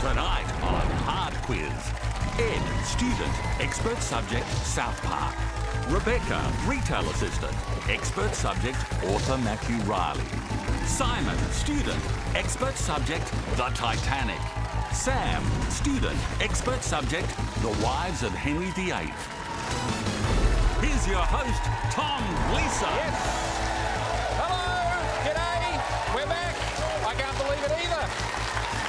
Tonight on Hard Quiz. Ed, student, expert subject, South Park. Rebecca, retail assistant, expert subject, author Matthew Riley. Simon, student, expert subject, The Titanic. Sam, student, expert subject, The Wives of Henry VIII. Here's your host, Tom Gleeson. Yes. Hello, g'day, we're back. I can't believe it either.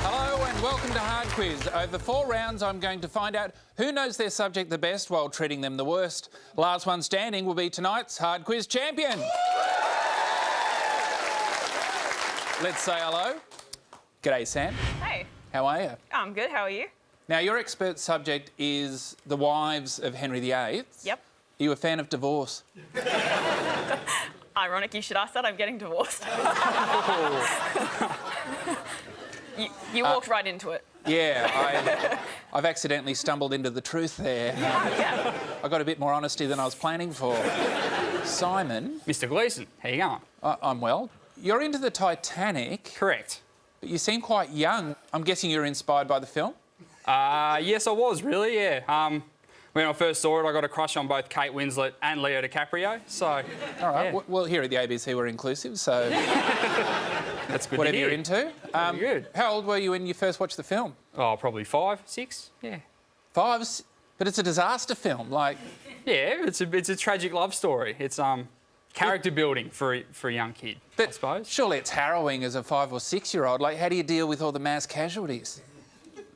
Hello and welcome to Hard Quiz. Over 4 rounds, I'm going to find out who knows their subject the best while treating them the worst. Last one standing will be tonight's Hard Quiz champion. Let's say hello. G'day, Sam. Hey, How are you? I'm good. How are you? Now, your expert subject is the wives of Henry VIII. Yep. Are you a fan of divorce? Ironic you should ask that. I'm getting divorced. You walked right into it. Yeah, I've accidentally stumbled into the truth there. Yeah. I got a bit more honesty than I was planning for. Simon. Mr. Gleeson, how you going? I'm well. You're into the Titanic, Correct. but you seem quite young. I'm guessing you're inspired by the film? Yes, I was, really, yeah. When I first saw it, I got a crush on both Kate Winslet and Leo DiCaprio, so... All right, yeah. well, here at the ABC we're inclusive, so That's good whatever to hear. you're into. Very good. How old were you when you first watched the film? Oh, probably 5, 6, yeah. 5, but it's a disaster film, like... Yeah, it's a tragic love story. It's character building for a young kid, I But suppose. surely it's harrowing as a 5 or 6-year-old. Like, how do you deal with all the mass casualties?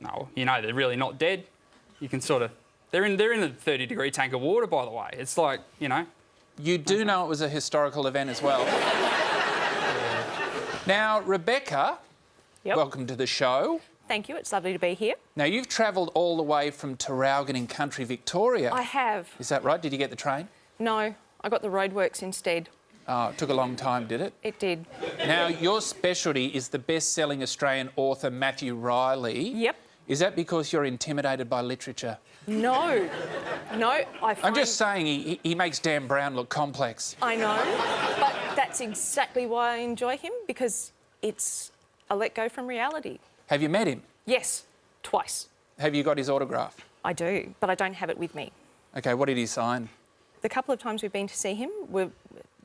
No, you know, they're really not dead. You can sort of... They're in a 30-degree tank of water, by the way. It's like, you know... You do know it was a historical event as well. Now, Rebecca, Yep. welcome to the show. Thank you. It's lovely to be here. Now, you've travelled all the way from Traralgon in country Victoria. I have. Is that right? Did you get the train? No, I got the roadworks instead. Oh, it took a long time, did it? It did. Now, your specialty is the best-selling Australian author Matthew Riley. Yep. Is that because you're intimidated by literature? No. No, I find... I'm just saying he makes Dan Brown look complex. I know, but that's exactly why I enjoy him, because it's a let go from reality. Have you met him? Yes, twice. Have you got his autograph? I do, but I don't have it with me. OK, what did he sign? The couple of times we've been to see him, we're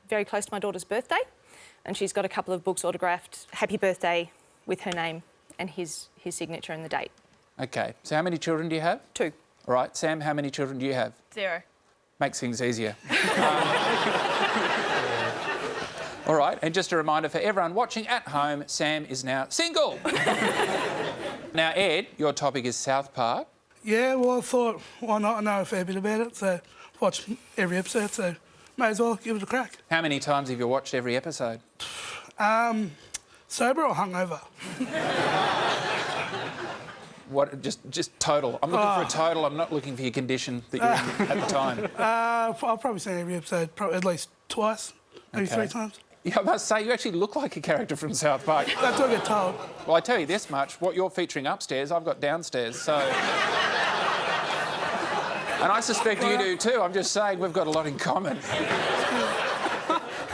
very close to my daughter's birthday, and she's got a couple of books autographed, Happy Birthday, with her name and his signature and the date. OK, so how many children do you have? 2. All right, Sam, how many children do you have? 0. Makes things easier. All right, and just a reminder for everyone watching at home, Sam is now single. Now, Ed, your topic is South Park. Yeah, well, I thought, why not? I know a fair bit about it, so watch every episode, so may as well give it a crack. How many times have you watched every episode? Sober or hungover? What? Just total. I'm looking for a total. I'm not looking for your condition that you're in at the time. I'll probably see every episode at least twice, maybe Okay. 3 times. Yeah, I must say, you actually look like a character from South Park. That's what I get told. Well, I tell you this much, what you're featuring upstairs, I've got downstairs, so... And I suspect you do too. I'm just saying we've got a lot in common.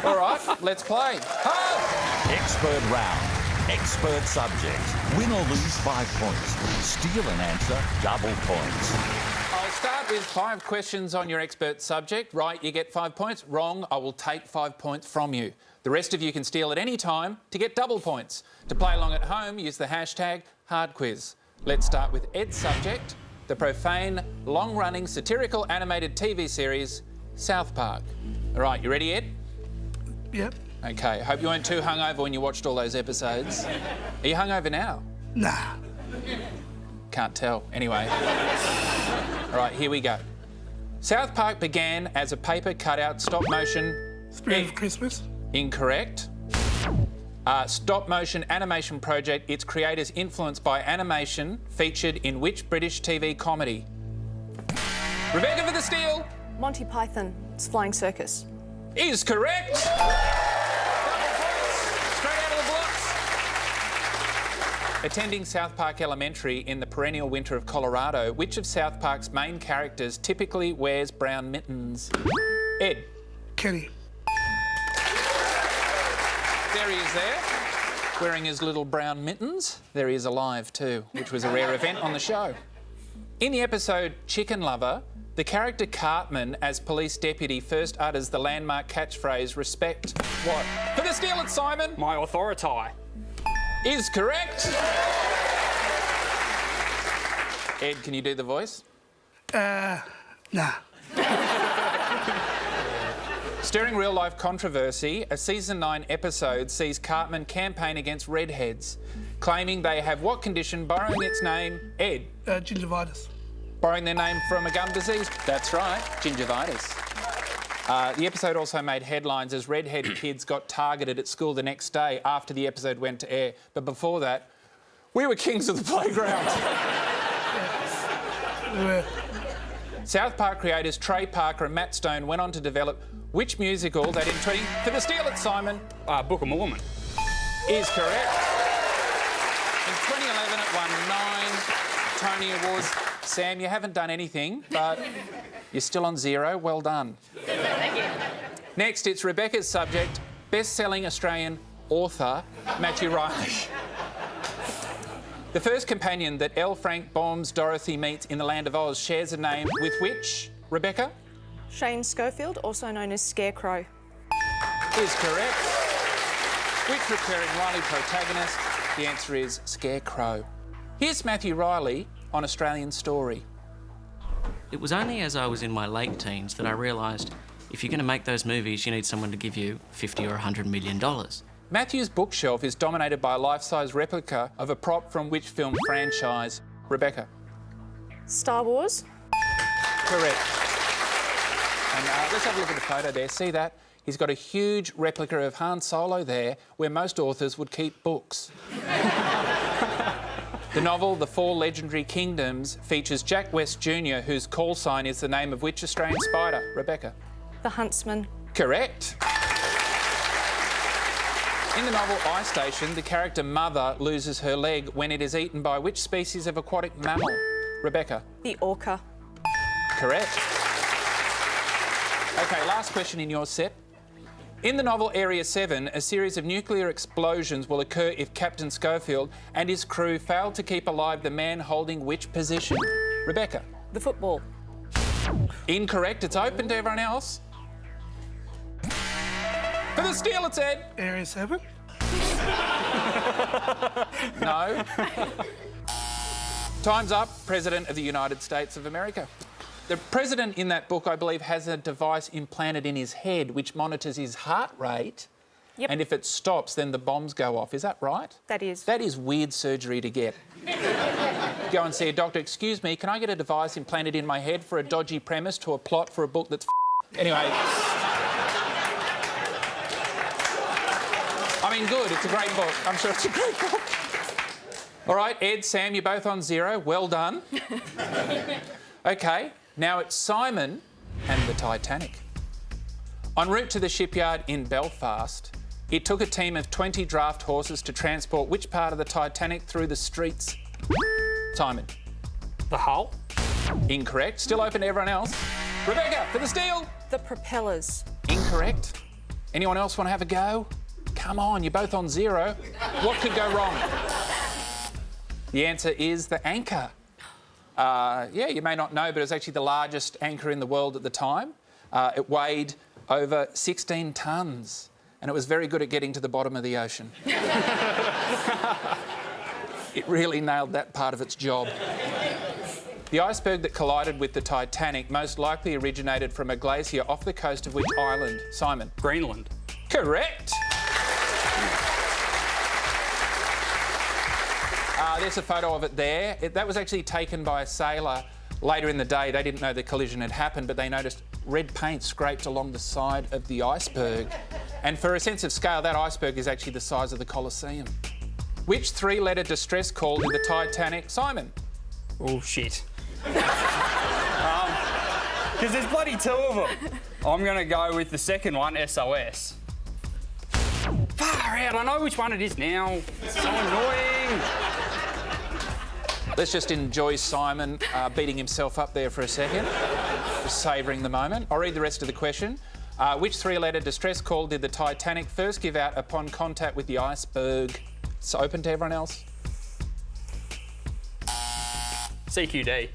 All right, let's play. Expert round. Expert subject. Win or lose 5 points. Steal an answer, double points. I'll start with 5 questions on your expert subject. Right, you get 5 points. Wrong, I will take 5 points from you. The rest of you can steal at any time to get double points. To play along at home, use the hashtag HardQuiz. Let's start with Ed's subject, the profane, long-running, satirical animated TV series, South Park. All right, you ready, Ed? Yep. OK, hope you weren't too hungover when you watched all those episodes. Are you hungover now? Nah. Can't tell. Anyway. All right, here we go. South Park began as a paper cutout stop-motion... Spirit of Christmas. Incorrect. Stop-motion animation project, its creators influenced by animation, featured in which British TV comedy? Rebecca for the steal. Monty Python, it's Flying Circus. Is correct. Double points. Straight out of the blocks. Attending South Park Elementary in the perennial winter of Colorado, which of South Park's main characters typically wears brown mittens? Ed. Kenny. There he is there. wearing his little brown mittens. There he is alive too, which was a rare event on the show. In the episode Chicken Lover, the character Cartman, as police deputy, first utters the landmark catchphrase, respect what? For the steal, it's Simon. My authority. Is correct. Ed, can you do the voice? Nah. Stirring real-life controversy, a season 9 episode sees Cartman campaign against redheads, claiming they have what condition, borrowing its name, Ed? Gingivitis. Borrowing their name from a gum disease? That's right, gingivitis. The episode also made headlines as redhead kids got targeted at school the next day after the episode went to air. But before that, we were kings of the playground. We were. South Park creators Trey Parker and Matt Stone went on to develop which musical that in 20... For the steal, it's Simon. Book of Mormon. Is correct. In 2011, it won 9 Tony Awards. Sam, you haven't done anything, but you're still on 0. Well done. Thank you. Next, it's Rebecca's subject, best-selling Australian author Matthew Riley. The first companion that L. Frank Baum's Dorothy meets in the Land of Oz shares a name with which, Rebecca? Shane Schofield, also known as Scarecrow. Is correct. Which recurring Riley protagonist? The answer is Scarecrow. Here's Matthew Riley on Australian Story. It was only as I was in my late teens that I realised if you're going to make those movies, you need someone to give you $50 or $100 million. Matthew's bookshelf is dominated by a life-size replica of a prop from which film franchise? Rebecca? Star Wars. Correct. And let's have a look at the photo there. See that? He's got a huge replica of Han Solo there, where most authors would keep books. The novel The Four Legendary Kingdoms features Jack West Jr., whose call sign is the name of which Australian spider? Rebecca? The Huntsman. Correct. In the novel Ice Station, the character Mother loses her leg when it is eaten by which species of aquatic mammal? Rebecca? The Orca. Correct. OK, last question in your set. In the novel Area 7, a series of nuclear explosions will occur if Captain Schofield and his crew fail to keep alive the man holding which position? Rebecca? The football. Incorrect. It's open to everyone else. For the steal, it's Ed. Area 7. No. Time's up. President of the United States of America. The president in that book, I believe, has a device implanted in his head which monitors his heart rate. Yep. And if it stops, then the bombs go off. Is that right? That is. That is weird surgery to get. Go and see a doctor. Excuse me, can I get a device implanted in my head for a dodgy premise to a plot for a book that's Anyway. I mean, good. It's a great book. I'm sure it's a great book. All right, Ed, Sam, you're both on 0. Well done. OK, now it's Simon and the Titanic. En route to the shipyard in Belfast, it took a team of 20 draft horses to transport which part of the Titanic through the streets? Simon? The hull. Incorrect. Still open to everyone else. Rebecca, for the steal. The propellers. Incorrect. Anyone else want to have a go? Come on, you're both on 0. What could go wrong? The answer is the anchor. Yeah, you may not know, but it was actually the largest anchor in the world at the time. It weighed over 16 tonnes, and it was very good at getting to the bottom of the ocean. It really nailed that part of its job. The iceberg that collided with the Titanic most likely originated from a glacier off the coast of which island? Simon? Greenland. Correct. There's a photo of it there. That was actually taken by a sailor later in the day. They didn't know the collision had happened, but they noticed red paint scraped along the side of the iceberg. And for a sense of scale, that iceberg is actually the size of the Colosseum. Which 3-letter distress call did the Titanic... Simon? Oh, shit. Because there's bloody 2 of them. I'm going to go with the second one, SOS. Far out, I know which one it is now. It's so annoying. Let's just enjoy Simon beating himself up there for a second. Just savouring the moment. I'll read the rest of the question. Which 3-letter distress call did the Titanic first give out upon contact with the iceberg? It's open to everyone else. CQD.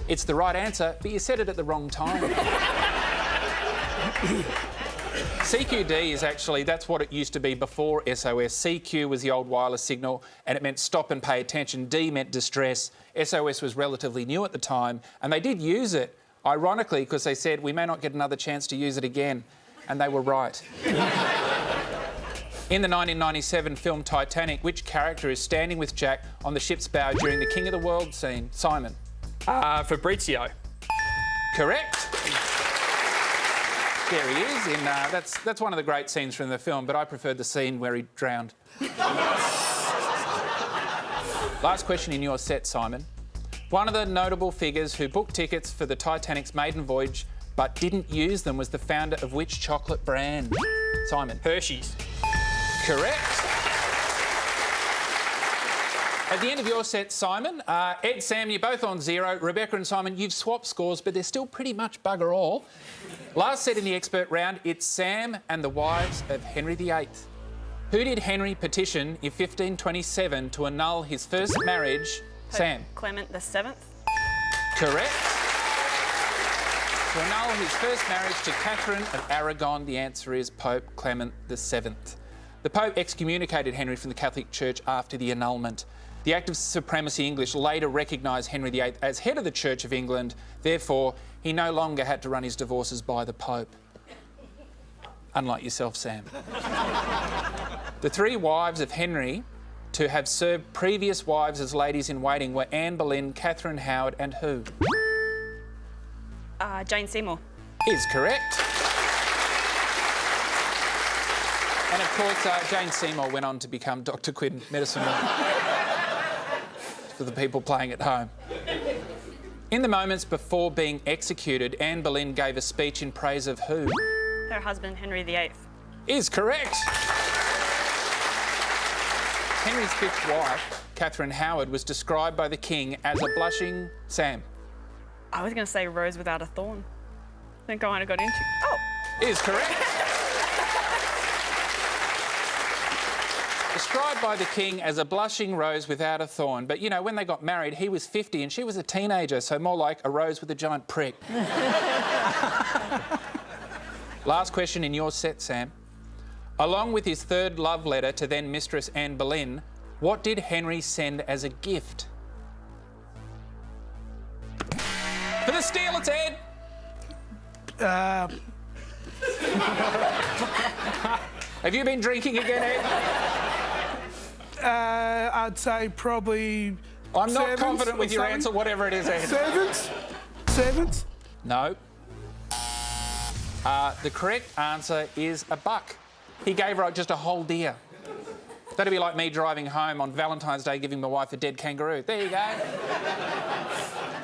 It's the right answer, but you said it at the wrong time. CQD is actually, that's what it used to be before SOS. CQ was the old wireless signal and it meant stop and pay attention. D meant distress. SOS was relatively new at the time and they did use it, ironically, because they said we may not get another chance to use it again. And they were right. In the 1997 film Titanic, which character is standing with Jack on the ship's bow during the King of the World scene? Simon. Fabrizio. Correct. There he is. That's one of the great scenes from the film, but I preferred the scene where he drowned. Last question in your set, Simon. One of the notable figures who booked tickets for the Titanic's maiden voyage but didn't use them was the founder of which chocolate brand? Simon. Hershey's. Correct. At the end of your set, Simon, Ed, Sam, you're both on 0. Rebecca and Simon, you've swapped scores, but they're still pretty much bugger all. Last set in the expert round, it's Sam and the wives of Henry VIII. Who did Henry petition in 1527 to annul his first marriage? Sam. Clement VII. Correct. To annul his first marriage to Catherine of Aragon, the answer is Pope Clement VII. The Pope excommunicated Henry from the Catholic Church after the annulment. The Act of Supremacy English later recognised Henry VIII as head of the Church of England. Therefore, he no longer had to run his divorces by the Pope. Unlike yourself, Sam. The 3 wives of Henry to have served previous wives as ladies-in-waiting were Anne Boleyn, Catherine Howard and who? Jane Seymour. Is correct. And of course, Jane Seymour went on to become Dr. Quinn, medicine man. For the people playing at home. In the moments before being executed, Anne Boleyn gave a speech in praise of who? Her husband, Henry VIII. Is correct. Henry's 5th wife, Catherine Howard, was described by the king as a blushing... Sam. I was going to say rose without a thorn. I think I might have got into... Oh! Is correct. Described by the king as a blushing rose without a thorn. But, you know, when they got married, he was 50 and she was a teenager, so more like a rose with a giant prick. Last question in your set, Sam. Along with his 3rd love letter to then Mistress Anne Boleyn, what did Henry send as a gift? For the steal, it's Ed. Have you been drinking again, Ed? I'd say probably. I'm not confident with your answer, whatever it is, Ed. Servants? No. The correct answer is a buck. He gave her just a whole deer. That'd be like me driving home on Valentine's Day giving my wife a dead kangaroo. There you go.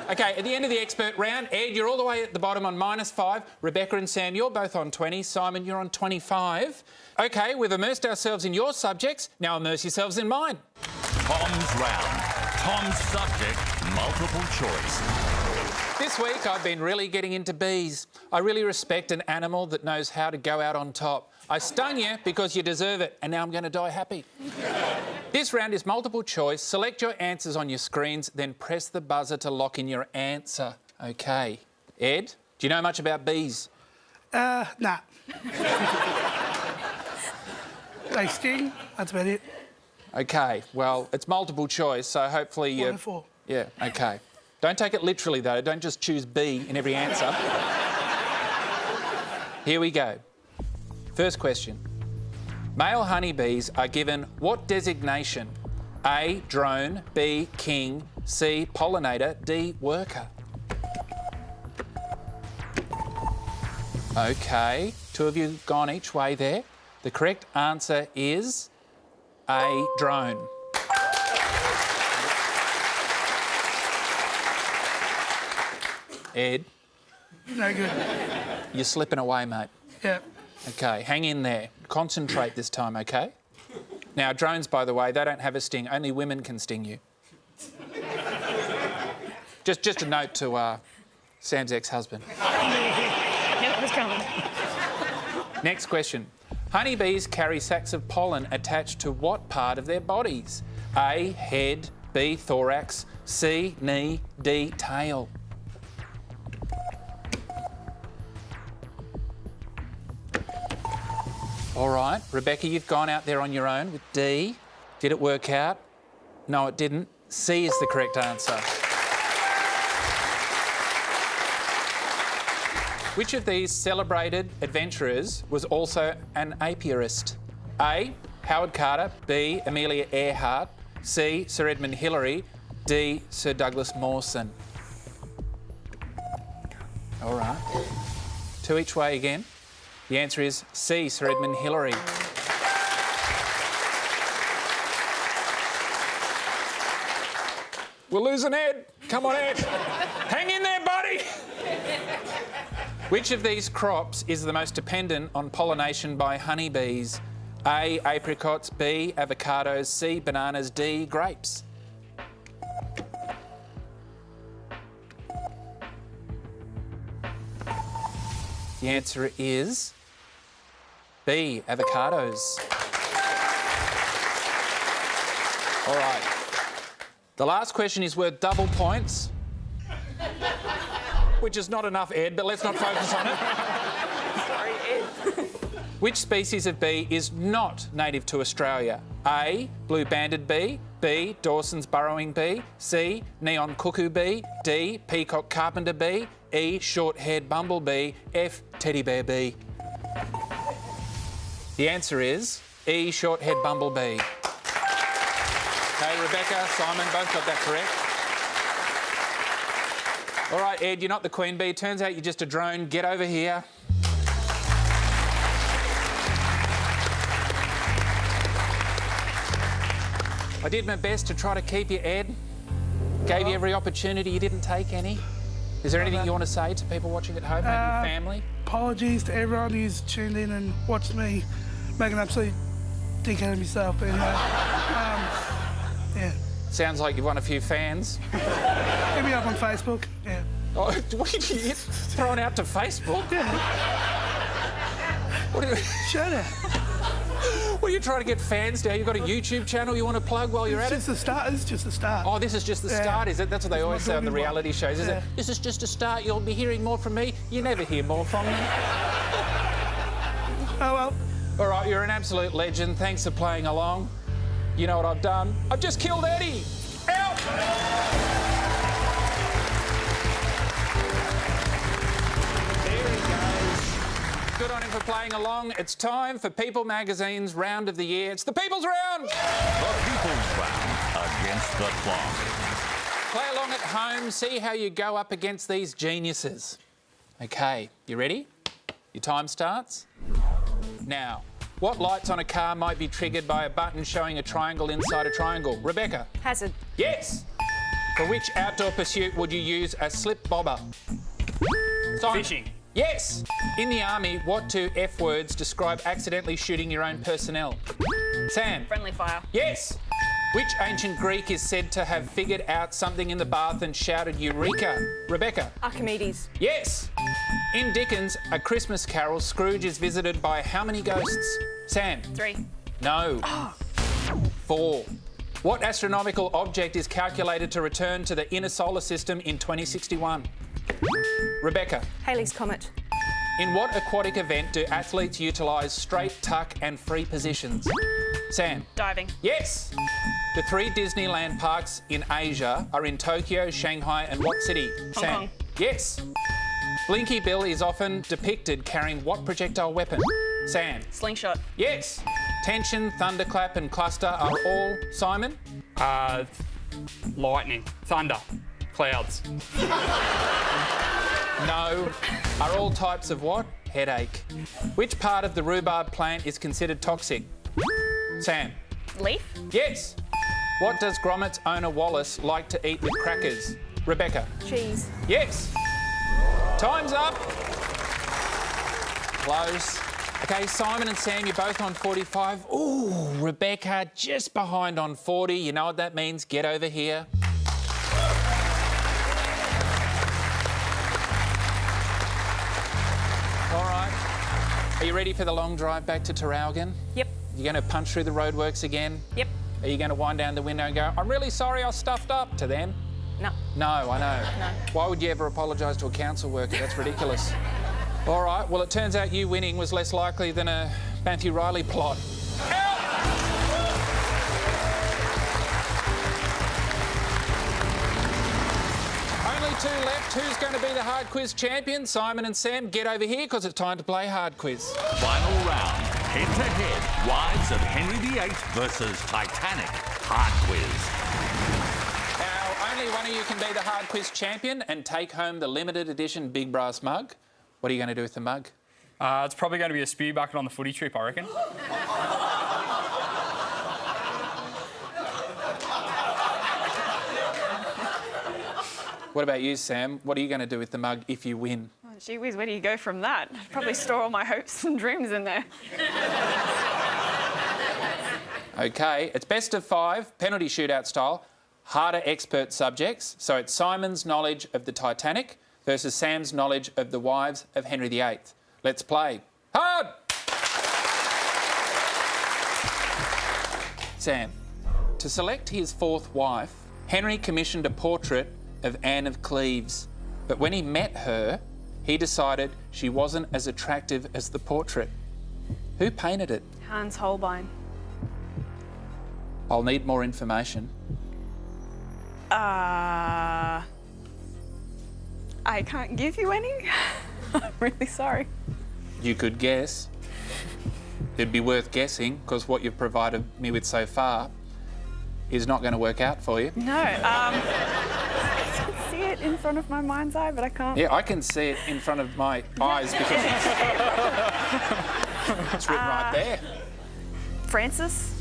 OK, at the end of the expert round, Ed, you're all the way at the bottom on -5. Rebecca and Sam, you're both on 20. Simon, you're on 25. OK, we've immersed ourselves in your subjects. Now immerse yourselves in mine. Tom's round. Tom's subject, multiple choice. This week I've been really getting into bees. I really respect an animal that knows how to go out on top. I stung you because you deserve it, and now I'm going to die happy. This round is multiple choice. Select your answers on your screens, then press the buzzer to lock in your answer. OK. Ed, do you know much about bees? Nah. They sting, that's about it. OK, well, it's multiple choice, so hopefully you... 1 and 4. Yeah, OK. Don't take it literally, though. Don't just choose B in every answer. Here we go. First question. Male honeybees are given what designation? A, drone, B, king, C, pollinator, D, worker. OK, 2 of you have gone each way there. The correct answer is A, drone. Ed, No good. you're slipping away, mate. Yeah. OK, hang in there. Concentrate this time, OK? Now, drones, by the way, they don't have a sting. Only women can sting you. Just a note to Sam's ex-husband. I knew it was coming. Next question. Honeybees carry sacs of pollen attached to what part of their bodies? A, head, B, thorax, C, knee, D, tail. All right, Rebecca, you've gone out there on your own with D. Did it work out? No, it didn't. C is the correct answer. Which of these celebrated adventurers was also an apiarist? A, Howard Carter, B, Amelia Earhart, C, Sir Edmund Hillary, D, Sir Douglas Mawson. All right. Two each way again. The answer is C, Sir Edmund Hillary. We're losing Ed. Come on, Ed. Hang in there, buddy. Which of these crops is the most dependent on pollination by honeybees? A, apricots, B, avocados, C, bananas, D, grapes. The answer is B, avocados. All right. The last question is worth double points, which is not enough, Ed, but let's not focus on it. Sorry, Ed. Which species of bee is not native to Australia? A, blue-banded bee, B, Dawson's burrowing bee, C, neon cuckoo bee, D, peacock carpenter bee, E, short-haired bumblebee, F, teddy bear bee. The answer is E, short-haired bumblebee. Okay, Rebecca, Simon, both got that correct. All right, Ed, you're not the queen bee. Turns out you're just a drone. Get over here. I did my best to try to keep you, Ed. Gave you every opportunity. You didn't take any. Is there anything you want to say to people watching at home, maybe your family? Apologies to everyone who's tuned in and watched me make an absolute dickhead of myself. But anyway, yeah. Sounds like you've won a few fans. Hit me up on Facebook. Yeah. Oh, what are you throwing out to Facebook? Yeah. What are you... Shut up. What are you trying to get fans now? You've got a YouTube channel you want to plug while you're at it? It's just the start. It's just the start. Oh, this is just the start, is it? That's what they always say on the reality shows, is it? Yeah. This is just a start. You'll be hearing more from me. You never hear more from me. Oh, well. All right, you're an absolute legend. Thanks for playing along. You know what I've done? I've just killed Eddie. Out! There he goes. Good on him for playing along. It's time for People Magazine's Round of the Year. It's the People's Round. The People's Round against the clock. Play along at home. See how you go up against these geniuses. Okay, you ready? Your time starts now. What lights on a car might be triggered by a button showing a triangle inside a triangle? Rebecca. Hazard. Yes. For which outdoor pursuit would you use a slip bobber? Simon. Fishing. Yes. In the army, what two F words describe accidentally shooting your own personnel? Sam. Friendly fire. Yes. Which ancient Greek is said to have figured out something in the bath and shouted Eureka? Rebecca. Archimedes. Yes. In Dickens' A Christmas Carol, Scrooge is visited by how many ghosts? Sam. 3. No. 4. What astronomical object is calculated to return to the inner solar system in 2061? Rebecca. Halley's Comet. In what aquatic event do athletes utilise straight, tuck and free positions? Sam. Diving. Yes. The 3 Disneyland parks in Asia are in Tokyo, Shanghai and what city? Sam. Kong. Yes. Blinky Bill is often depicted carrying what projectile weapon? Sam. Slingshot. Yes. Tension, thunderclap and cluster are all... Simon? Lightning. Thunder. Clouds. No. Are all types of what? Headache. Which part of the rhubarb plant is considered toxic? Sam. Leaf. Yes. What does Gromit's owner Wallace like to eat with crackers? Rebecca. Cheese. Yes. Time's up. Close. Okay, Simon and Sam, you're both on 45. Ooh, Rebecca just behind on 40. You know what that means? Get over here. All right. Are you ready for the long drive back to Traralgon? Yep. You're going to punch through the roadworks again? Yep. Are you going to wind down the window and go, I'm really sorry I stuffed up to them? No. No, I know. No. Why would you ever apologise to a council worker? That's ridiculous. All right, well, it turns out you winning was less likely than a Matthew Riley plot. Only two left. Who's going to be the hard quiz champion? Simon and Sam, get over here because it's time to play hard quiz. Final round. Head-to-head. Wives of Henry VIII versus Titanic. Hard quiz. Now, only one of you can be the hard quiz champion and take home the limited edition Big Brass mug. What are you going to do with the mug? It's probably going to be a spew bucket on the footy trip, I reckon. What about you, Sam? What are you going to do with the mug if you win? Oh, gee whiz, where do you go from that? I'd probably store all my hopes and dreams in there. OK, it's best of 5, penalty shootout style, harder expert subjects. So it's Simon's knowledge of the Titanic versus Sam's knowledge of the wives of Henry VIII. Let's play. Hard! Sam, to select his 4th wife, Henry commissioned a portrait of Anne of Cleves. But when he met her, he decided she wasn't as attractive as the portrait. Who painted it? Hans Holbein. I'll need more information. I can't give you any. I'm really sorry. You could guess. It'd be worth guessing, because what you've provided me with so far is not going to work out for you. No, I can see it in front of my mind's eye, but I can't. Yeah, I can see it in front of my eyes because it's written right there. Francis?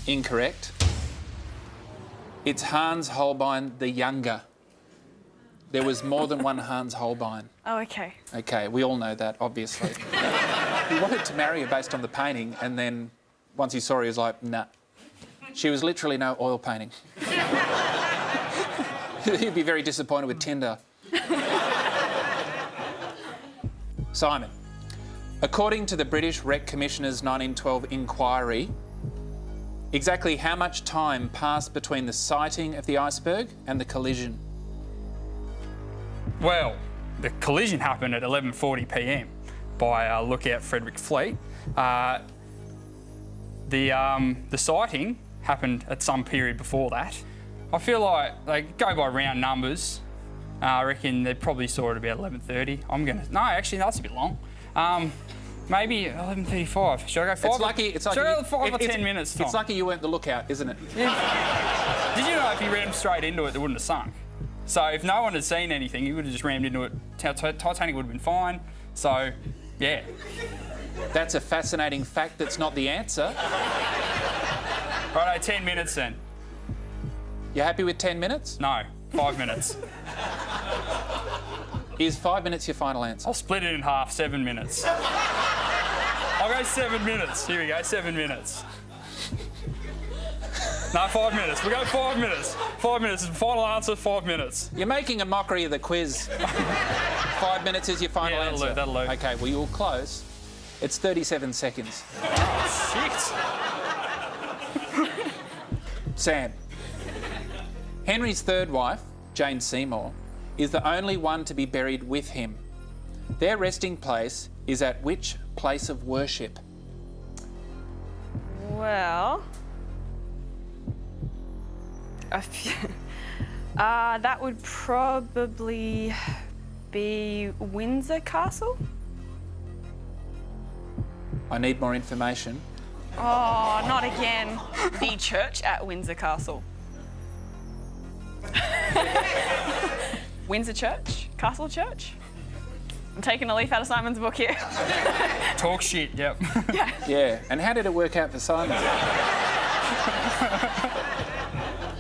Incorrect. It's Hans Holbein the Younger. There was more than one Hans Holbein. Oh, OK. OK, we all know that, obviously. He wanted to marry her based on the painting, and then once he saw her, he was like, nah. She was literally no oil painting. He'd be very disappointed with Tinder. Simon, according to the British Wreck Commissioner's 1912 inquiry, exactly how much time passed between the sighting of the iceberg and the collision? Well, the collision happened at 11:40 p.m. by Lookout Frederick Fleet. The sighting happened at some period before that. I feel like they go by round numbers. I reckon they probably saw it about 11:30. No, actually, that's a bit long. Maybe 11:35. Should I go 5? It's should I go 5 or 10 minutes, Tom? It's lucky you weren't the lookout, isn't it? Yeah. Did you know if he rammed straight into it, it wouldn't have sunk? So if no one had seen anything, he would have just rammed into it. Titanic would have been fine. So, yeah. That's a fascinating fact that's not the answer. Righto, 10 minutes then. You happy with 10 minutes? No, 5 minutes. Is 5 minutes your final answer? I'll split it in half, 7 minutes. I'll go 7 minutes. Here we go, 7 minutes. No, 5 minutes. We'll go 5 minutes. 5 minutes is the final answer, 5 minutes. You're making a mockery of the quiz. 5 minutes is your final Yeah, answer. that'll do. OK, well, you're close. It's 37 seconds. Oh, shit. Sam, Henry's 3rd wife, Jane Seymour, is the only one to be buried with him. Their resting place is at which place of worship? Well... that would probably be Windsor Castle? I need more information. Oh, not again. The church at Windsor Castle. Windsor Church? Castle Church? I'm taking a leaf out of Simon's book here. Talk shit, yep. Yeah, and how did it work out for Simon?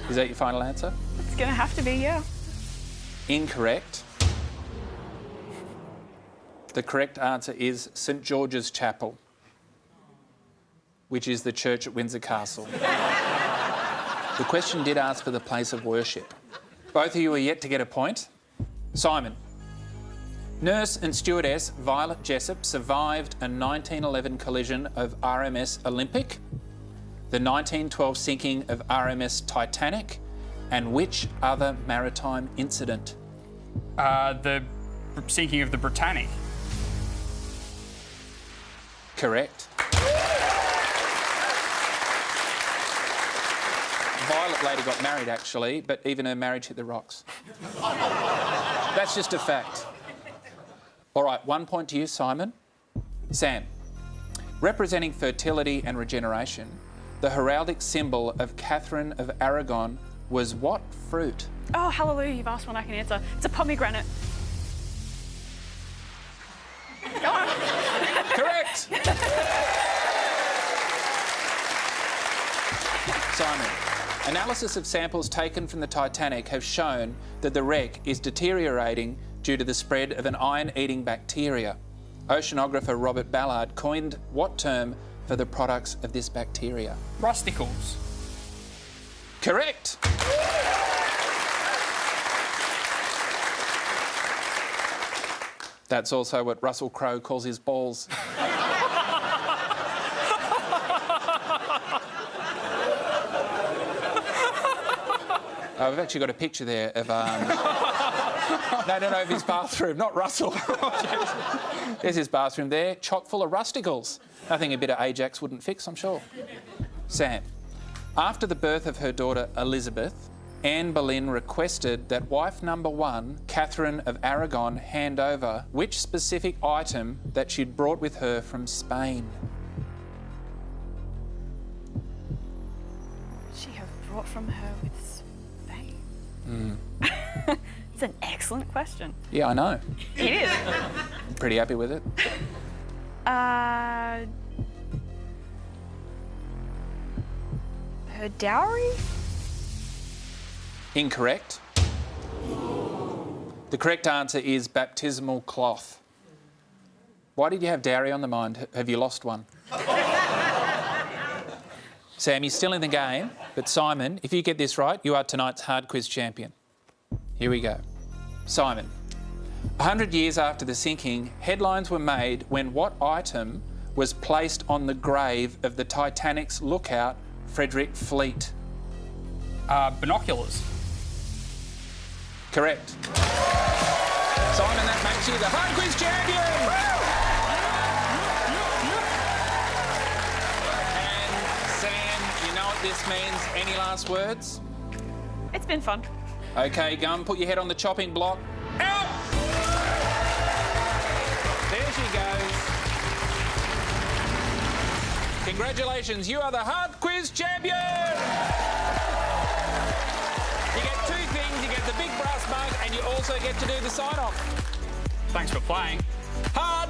Is that your final answer? It's going to have to be, yeah. Incorrect. The correct answer is St George's Chapel, which is the church at Windsor Castle. The question did ask for the place of worship. Both of you are yet to get a point. Simon, Nurse and stewardess Violet Jessop survived a 1911 collision of RMS Olympic, the 1912 sinking of RMS Titanic, and which other maritime incident? The sinking of the Britannic. Correct. Violet later got married, actually, but even her marriage hit the rocks. That's just a fact. All right, 1 point to you, Simon. Sam, representing fertility and regeneration, the heraldic symbol of Catherine of Aragon was what fruit? Oh, hallelujah, you've asked one I can answer. It's a pomegranate. Go on. Correct. Simon, analysis of samples taken from the Titanic have shown that the wreck is deteriorating due to the spread of an iron-eating bacteria. Oceanographer Robert Ballard coined what term for the products of this bacteria? Rusticles. Correct. That's also what Russell Crowe calls his balls. We've actually got a picture there of... of his bathroom, not Russell. There's his bathroom there, chock full of rusticles. Nothing a bit of Ajax wouldn't fix, I'm sure. Sam, after the birth of her daughter Elizabeth, Anne Boleyn requested that wife number 1, Catherine of Aragon, hand over which specific item that she'd brought with her from Spain? She have brought from her with Spain. It's an excellent question. Yeah, I know. It is. I'm pretty happy with it. Her dowry? Incorrect. The correct answer is baptismal cloth. Why did you have dowry on the mind? Have you lost one? Sam, you're still in the game, but Simon, if you get this right, you are tonight's hard quiz champion. Here we go. Simon, 100 years after the sinking, headlines were made when what item was placed on the grave of the Titanic's lookout, Frederick Fleet? Binoculars. Correct. Simon, that makes you the hard quiz champion! And Sam, you know what this means. Any last words? It's been fun. Okay, go and put your head on the chopping block. Out! There she goes. Congratulations, you are the hard quiz champion! You get 2 things, you get the big brass mug and you also get to do the sign-off. Thanks for playing. Hard!